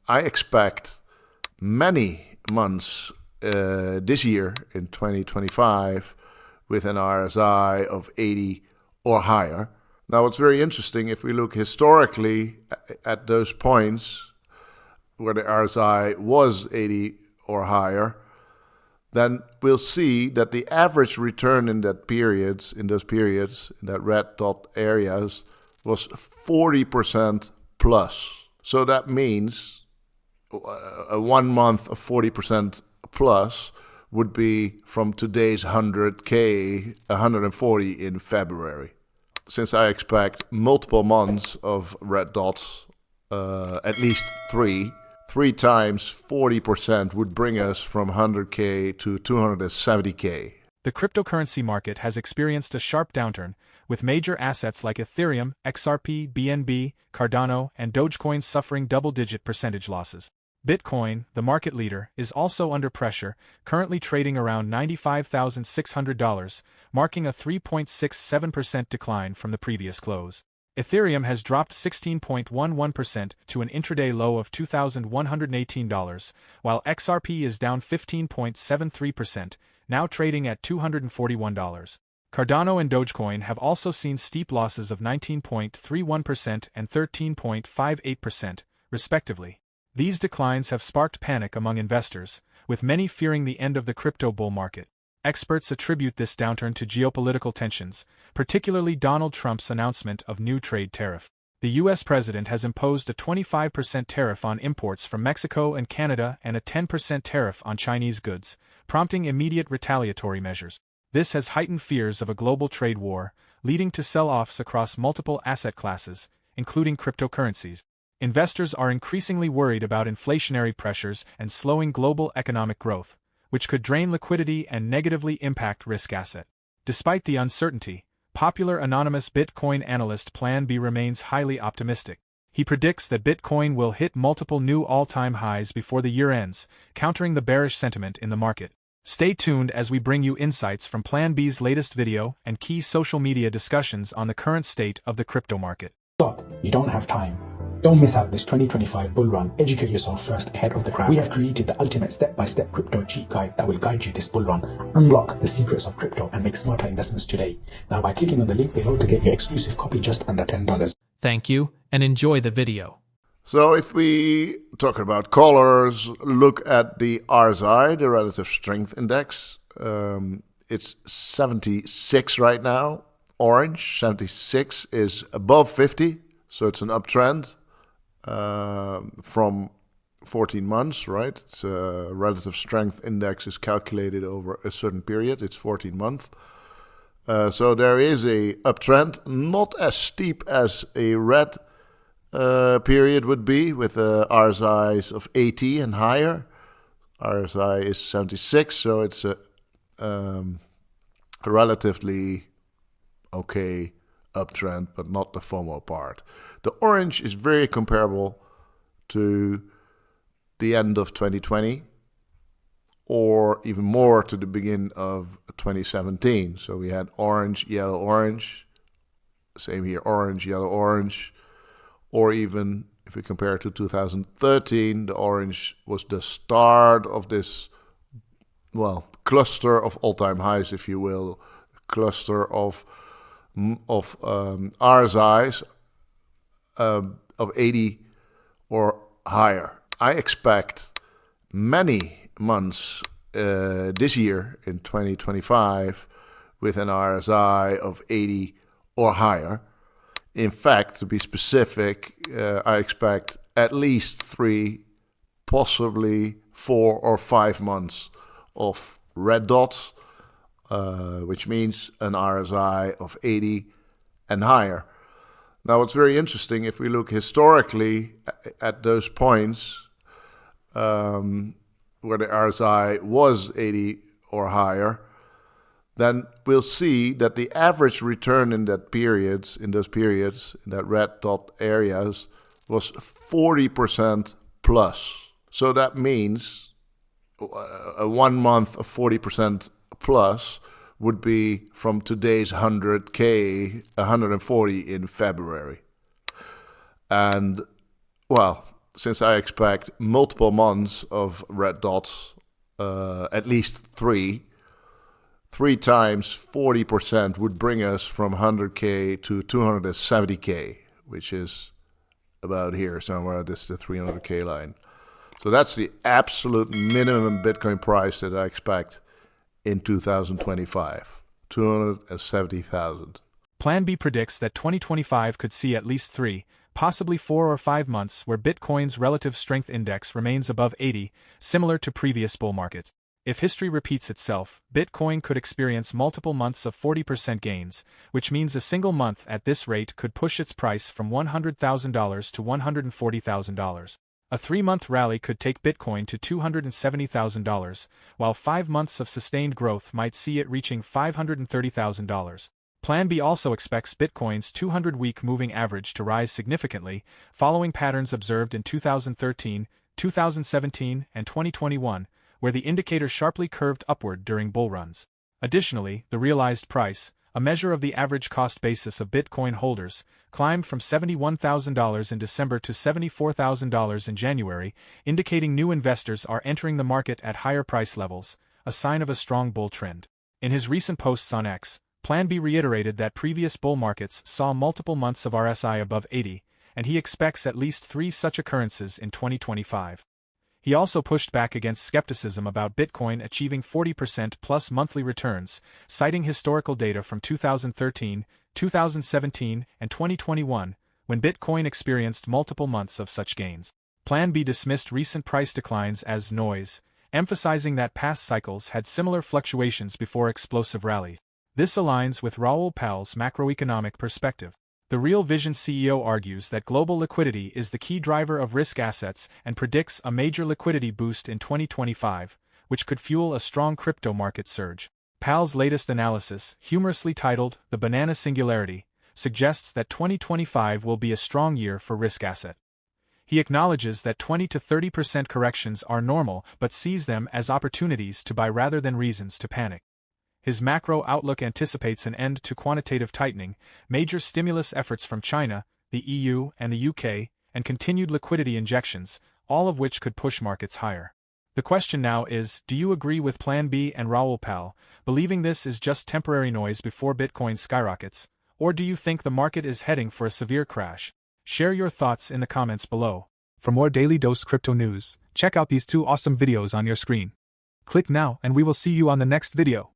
I expect many months this year in 2025 with an RSI of 80 or higher. Now, it's very interesting if we look historically at those points where the RSI was 80 or higher, then we'll see that the average return in those periods, in that red dot areas, was 40% plus. So that means a 1 month of 40% plus would be from today's 100K, 140 in February. Since I expect multiple months of red dots, at least three times 40% would bring us from 100K to 270K. The cryptocurrency market has experienced a sharp downturn, with major assets like Ethereum, XRP, BNB, Cardano, and Dogecoin suffering double-digit percentage losses. Bitcoin, the market leader, is also under pressure, currently trading around $95,600, marking a 3.67% decline from the previous close. Ethereum has dropped 16.11% to an intraday low of $2,118, while XRP is down 15.73%, now trading at $241. Cardano and Dogecoin have also seen steep losses of 19.31% and 13.58%, respectively. These declines have sparked panic among investors, with many fearing the end of the crypto bull market. Experts attribute this downturn to geopolitical tensions, particularly Donald Trump's announcement of new trade tariff. The U.S. president has imposed a 25% tariff on imports from Mexico and Canada and a 10% tariff on Chinese goods, prompting immediate retaliatory measures. This has heightened fears of a global trade war, leading to sell-offs across multiple asset classes, including cryptocurrencies. Investors are increasingly worried about inflationary pressures and slowing global economic growth, which could drain liquidity and negatively impact risk assets. Despite the uncertainty, popular anonymous Bitcoin analyst PlanB remains highly optimistic. He predicts that Bitcoin will hit multiple new all-time highs before the year ends, countering the bearish sentiment in the market. Stay tuned as we bring you insights from PlanB's latest video and key social media discussions on the current state of the crypto market. Stop. You don't have time. Don't miss out this 2025 bull run. Educate yourself first ahead of the crowd. We have created the ultimate step-by-step crypto cheat guide that will guide you this bull run. Unlock the secrets of crypto and make smarter investments today. Now by clicking on the link below to get your exclusive copy just under $10. Thank you, and enjoy the video. So if we talk about colors, look at the RSI, the Relative Strength Index. It's 76 right now. Orange, 76 is above 50, so it's an uptrend. From 14 months, right? It's a relative strength index is calculated over a certain period. It's 14 months. So there is a uptrend, not as steep as a red period would be with RSIs of 80 and higher. RSI is 76, so it's a relatively okay uptrend, but not the FOMO part. The orange is very comparable to the end of 2020 or even more to the beginning of 2017. So we had orange, yellow, orange. Same here, orange, yellow, orange. Or even if we compare it to 2013, the orange was the start of this, well, cluster of all-time highs, if you will, cluster of RSIs of 80 or higher. I expect many months this year in 2025 with an RSI of 80 or higher. In fact, to be specific, I expect at least 3, possibly 4 or 5 months of red dots, which means an RSI of 80 and higher. Now, what's very interesting, if we look historically at those points where the RSI was 80 or higher, then we'll see that the average return in those periods, in that red dot areas, was 40% plus. So that means a 1 month of 40% plus would be from today's 100K, 140 in February. And, well, since I expect multiple months of red dots, at least three times 40% would bring us from 100K to 270K, which is about here somewhere. This is the 300K line. So that's the absolute minimum Bitcoin price that I expect in 2025, 270,000. PlanB predicts that 2025 could see at least 3, possibly 4 or 5 months where Bitcoin's relative strength index remains above 80, similar to previous bull markets. If history repeats itself, Bitcoin could experience multiple months of 40% gains, which means a single month at this rate could push its price from $100,000 to $140,000. A 3-month rally could take Bitcoin to $270,000, while 5 months of sustained growth might see it reaching $530,000. PlanB also expects Bitcoin's 200-week moving average to rise significantly, following patterns observed in 2013, 2017, and 2021, where the indicator sharply curved upward during bull runs. Additionally, the realized price, a measure of the average cost basis of Bitcoin holders, climbed from $71,000 in December to $74,000 in January, indicating new investors are entering the market at higher price levels, a sign of a strong bull trend. In his recent posts on X, PlanB reiterated that previous bull markets saw multiple months of RSI above 80, and he expects at least 3 such occurrences in 2025. He also pushed back against skepticism about Bitcoin achieving 40% plus monthly returns, citing historical data from 2013, 2017, and 2021, when Bitcoin experienced multiple months of such gains. PlanB dismissed recent price declines as noise, emphasizing that past cycles had similar fluctuations before explosive rallies. This aligns with Raoul Pal's macroeconomic perspective. The Real Vision CEO argues that global liquidity is the key driver of risk assets and predicts a major liquidity boost in 2025, which could fuel a strong crypto market surge. Pal's latest analysis, humorously titled The Banana Singularity, suggests that 2025 will be a strong year for risk asset. He acknowledges that 20 to 30% corrections are normal but sees them as opportunities to buy rather than reasons to panic. His macro outlook anticipates an end to quantitative tightening, major stimulus efforts from China, the EU, and the UK, and continued liquidity injections, all of which could push markets higher. The question now is, do you agree with PlanB and Raoul Pal, believing this is just temporary noise before Bitcoin skyrockets, or do you think the market is heading for a severe crash? Share your thoughts in the comments below. For more Daily Dose Crypto news, check out these 2 awesome videos on your screen. Click now and we will see you on the next video.